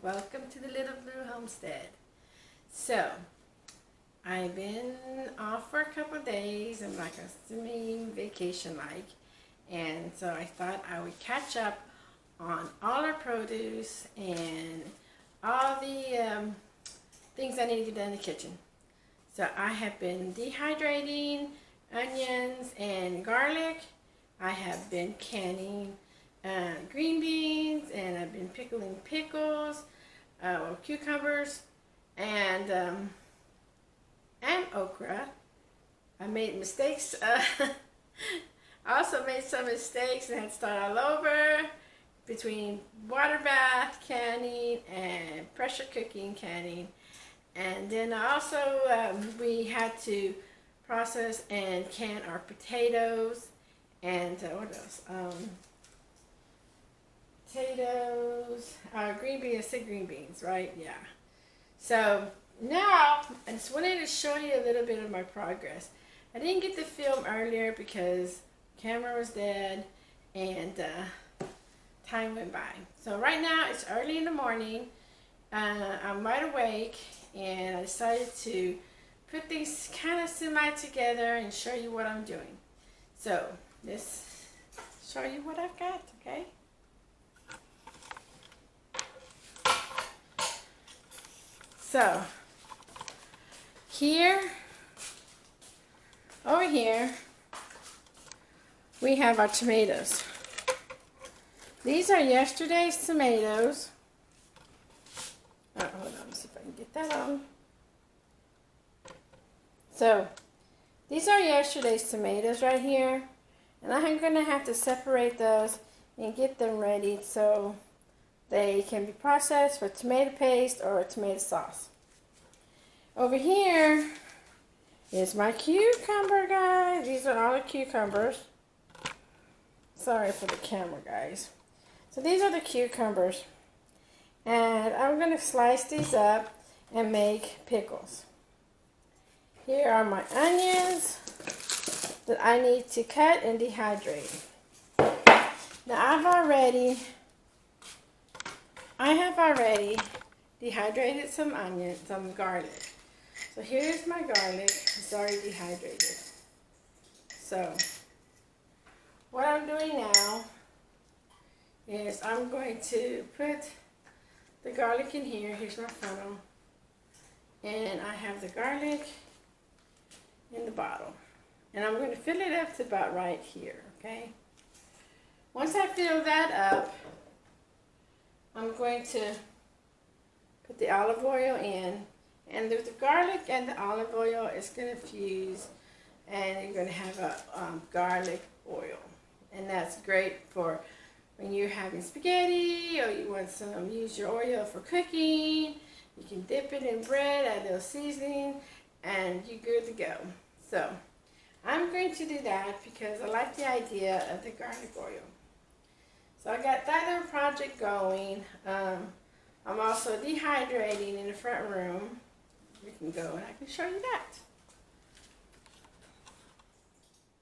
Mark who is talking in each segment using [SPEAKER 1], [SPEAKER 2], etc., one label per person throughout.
[SPEAKER 1] Welcome to the Little Blue Homestead. So, I've been off for a couple of days. I'm like a semi-vacation like. And so I thought I would catch up on all our produce and all the things I need to get done in the kitchen. So I have been dehydrating onions and garlic. I have been canning green beans, and I've been pickling pickles, cucumbers, and okra. I made mistakes. I also made some mistakes and had to start all over between water bath canning and pressure cooking canning. And then also we had to process and can our potatoes and what else? Potatoes, green beans. I said green beans, right? Yeah. So now I just wanted to show you a little bit of my progress. I didn't get to film earlier because camera was dead and time went by. So right now it's early in the morning. I'm wide awake and I decided to put things kind of semi together and show you what I'm doing. So let's show you what I've got, okay? So over here, we have our tomatoes. These are yesterday's tomatoes. Hold on, let's see if I can get that on. So, these are yesterday's tomatoes right here. And I'm going to have to separate those and get them ready so they can be processed for tomato paste or tomato sauce. Over here is my cucumber, guys. These are all the cucumbers. Sorry for the camera, guys. So these are the cucumbers. And I'm going to slice these up and make pickles. Here are my onions that I need to cut and dehydrate. Now I have already dehydrated some onion, some garlic. So here's my garlic. It's already dehydrated. So what I'm doing now is I'm going to put the garlic in here. Here's my funnel. And I have the garlic in the bottle. And I'm going to fill it up to about right here, okay? Once I fill that up, I'm going to put the olive oil in. And the garlic and the olive oil is going to fuse. And you're going to have a garlic oil. And that's great for when you're having spaghetti or you want some, use your oil for cooking. You can dip it in bread, add a little seasoning, and you're good to go. So I'm going to do that because I like the idea of the garlic oil. So I got that little project going. I'm also dehydrating in the front room. We can go and I can show you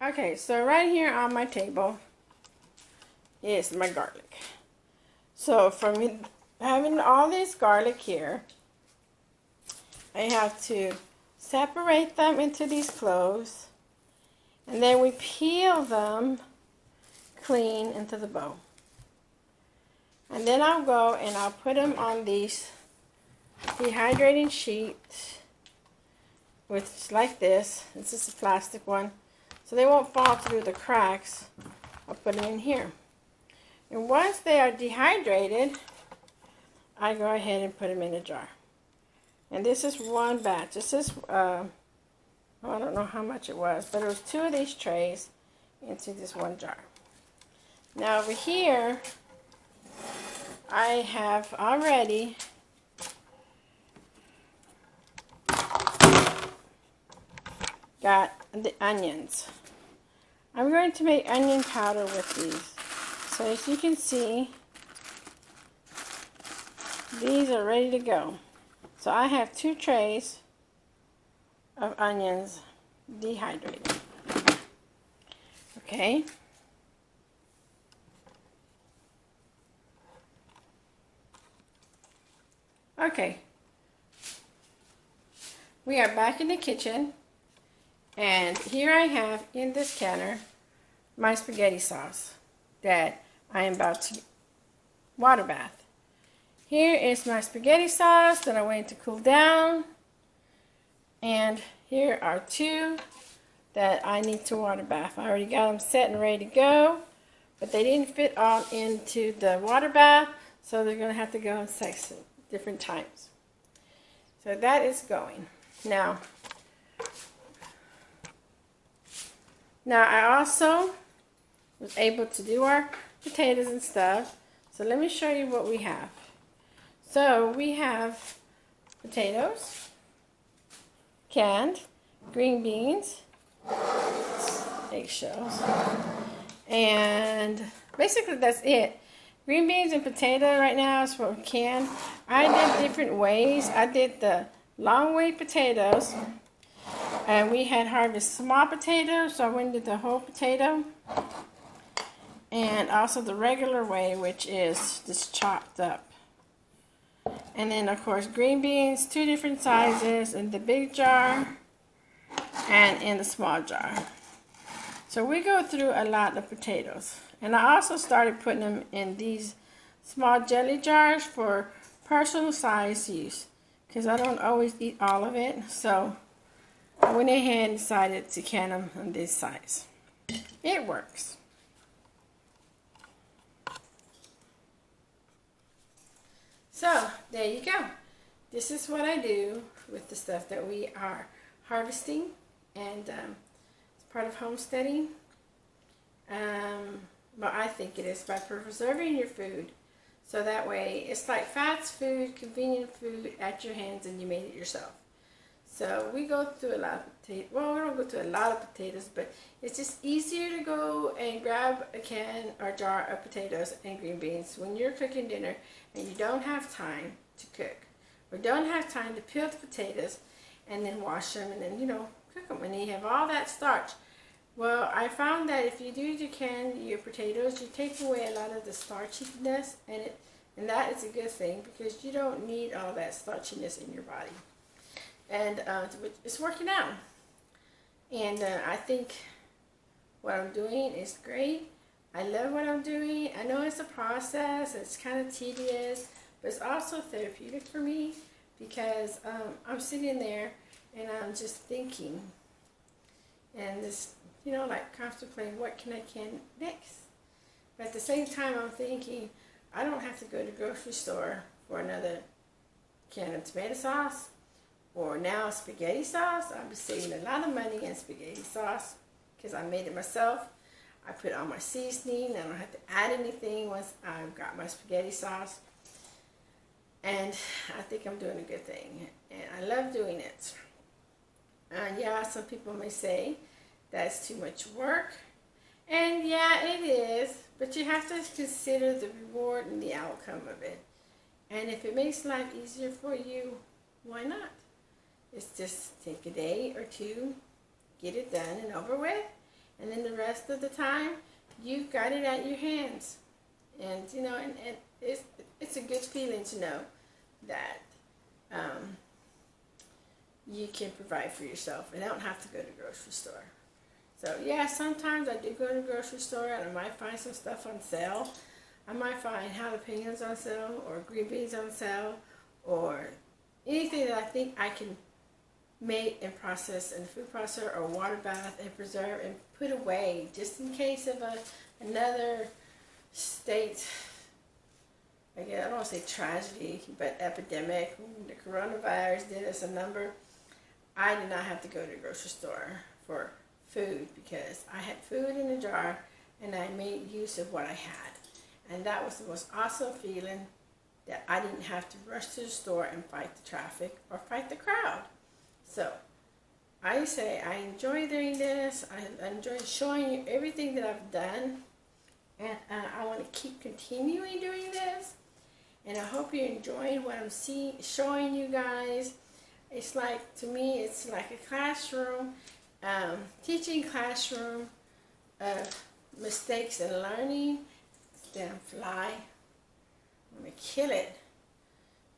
[SPEAKER 1] that. Okay, so right here on my table is my garlic. So from having all this garlic here, I have to separate them into these cloves, and then we peel them clean into the bowl. And then I'll go and I'll put them on these dehydrating sheets, which is like this. This is a plastic one, so they won't fall through the cracks. I'll put them in here. And once they are dehydrated, I go ahead and put them in a jar. And this is one batch. This is, I don't know how much it was, but it was 2 of these trays into this one jar. Now over here, I have already got the onions. I'm going to make onion powder with these. So as you can see, these are ready to go. So I have 2 trays of onions dehydrated. Okay. Okay, we are back in the kitchen, and here I have in this canner my spaghetti sauce that I am about to water bath. Here is my spaghetti sauce that I waited to cool down, and here are two that I need to water bath. I already got them set and ready to go, but they didn't fit all into the water bath, so they're going to have to go in sections, different times. So that is going. Now I also was able to do our potatoes and stuff. So let me show you what we have. So we have potatoes, canned, green beans, eggshells, and basically that's it. Green beans and potato right now is what we can. I did different ways. I did the long way potatoes, and we had harvested small potatoes, so I went and did the whole potato. And also the regular way, which is just chopped up. And then of course green beans, two different sizes, in the big jar and in the small jar. So we go through a lot of potatoes. And I also started putting them in these small jelly jars for personal size use, because I don't always eat all of it. So I went ahead and decided to can them in this size. It works. So there you go. This is what I do with the stuff that we are harvesting, and it's part of homesteading. Well, I think it is, by preserving your food, so that way it's like fast food, convenient food at your hands, and you made it yourself. So we go through a lot of potatoes. Well, we don't go through a lot of potatoes, but it's just easier to go and grab a can or jar of potatoes and green beans when you're cooking dinner and you don't have time to cook, or don't have time to peel the potatoes and then wash them and then, cook them, and then you have all that starch. Well, I found that if you do your potatoes, you take away a lot of the starchiness, and that is a good thing, because you don't need all that starchiness in your body. And it's working out. And I think what I'm doing is great. I love what I'm doing. I know it's a process. It's kind of tedious, but it's also therapeutic for me, because I'm sitting there and I'm just thinking, and just, like contemplating what can I can next. But at the same time, I'm thinking I don't have to go to the grocery store for another can of tomato sauce, or now spaghetti sauce. I'll be saving a lot of money in spaghetti sauce because I made it myself. I put on my seasoning. I don't have to add anything once I've got my spaghetti sauce. And I think I'm doing a good thing. And I love doing it. Yeah, some people may say that's too much work. And yeah, it is. But you have to consider the reward and the outcome of it. And if it makes life easier for you, why not? It's just take a day or two, get it done and over with, and then the rest of the time, you've got it at your hands. And, and it's a good feeling to know that you can provide for yourself and don't have to go to the grocery store. So, yeah, sometimes I do go to the grocery store and I might find some stuff on sale. I might find jalapenos on sale, or green beans on sale, or anything that I think I can make and process in the food processor, or water bath and preserve and put away, just in case of another state, I don't want to say tragedy, but epidemic. The coronavirus did us a number. I did not have to go to the grocery store for food, because I had food in a jar and I made use of what I had. And that was the most awesome feeling, that I didn't have to rush to the store and fight the traffic or fight the crowd. So I say I enjoy doing this. I enjoy showing you everything that I've done, and I want to keep continuing doing this. And I hope you're enjoying what I'm showing you guys. It's like, to me, it's like a classroom, teaching classroom of mistakes and learning. Damn fly. I'm going to kill it.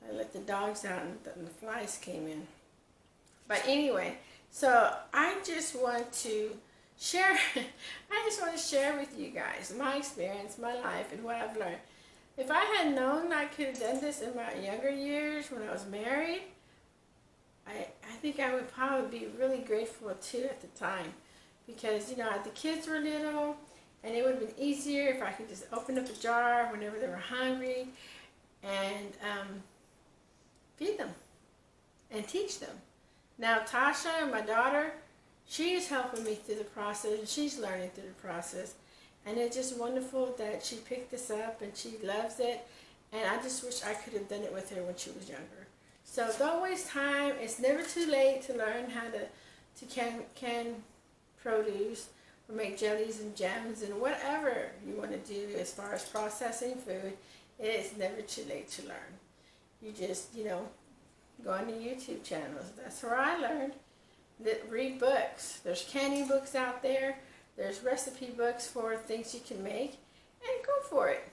[SPEAKER 1] I let the dogs out and the flies came in. But anyway, so I just want to share, I just want to share with you guys my experience, my life, and what I've learned. If I had known I could have done this in my younger years when I was married, I think I would probably be really grateful too at the time. Because, you know, the kids were little, and it would have been easier if I could just open up a jar whenever they were hungry and feed them and teach them. Now Tasha, my daughter, she is helping me through the process, and she's learning through the process. And it's just wonderful that she picked this up and she loves it. And I just wish I could have done it with her when she was younger. So don't waste time. It's never too late to learn how to can produce or make jellies and jams and whatever you want to do as far as processing food. It is never too late to learn. You just, you know, go on the YouTube channels. That's where I learned. Read books. There's canning books out there. There's recipe books for things you can make, and go for it.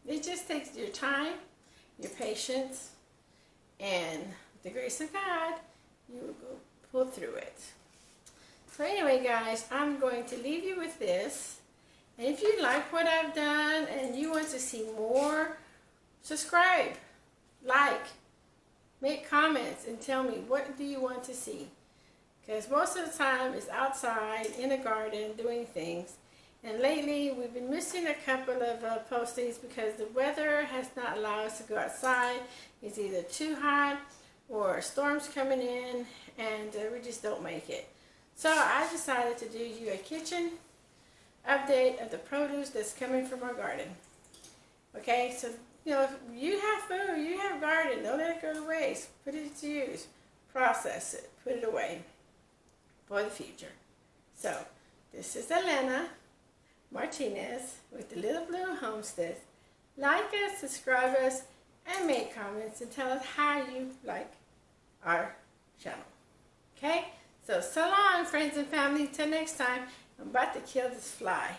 [SPEAKER 1] It just takes your time, your patience, and with the grace of God, you will go pull through it. So anyway, guys, I'm going to leave you with this. And if you like what I've done and you want to see more, subscribe, like, make comments, and tell me what do you want to see. Because most of the time it's outside in the garden doing things. And lately we've been missing a couple of postings because the weather has not allowed us to go outside. It's either too hot or storms coming in, and we just don't make it. So I decided to do you a kitchen update of the produce that's coming from our garden. Okay, so you know, if you have food, you have garden, don't let it go to waste. Put it to use, process it, put it away for the future. So this is Elena Martinez with the Little Blue Homestead. Like us, subscribe us, and make comments and tell us how you like our channel. Okay? So long, friends and family. Till next time, I'm about to kill this fly.